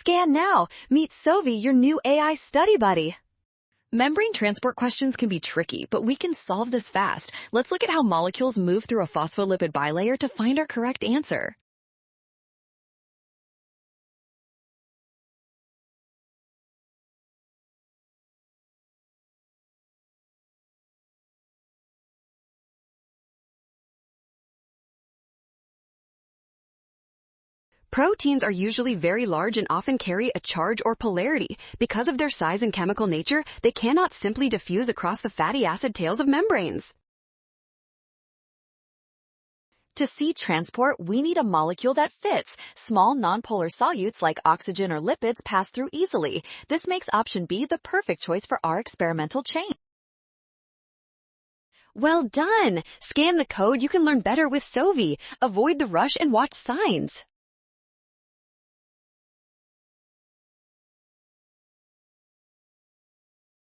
Scan now. Meet Sovi, your new AI study buddy. Membrane transport questions can be tricky, but we can solve this fast. Let's look at how molecules move through a phospholipid bilayer to find our correct answer. Proteins are usually very large and often carry a charge or polarity. Because of their size and chemical nature, they cannot simply diffuse across the fatty acid tails of membranes. To see transport, we need a molecule that fits. Small nonpolar solutes like oxygen or lipids pass through easily. This makes option B the perfect choice for our experimental chain. Well done! Scan the code, you can learn better with Sovi. Avoid the rush and watch signs.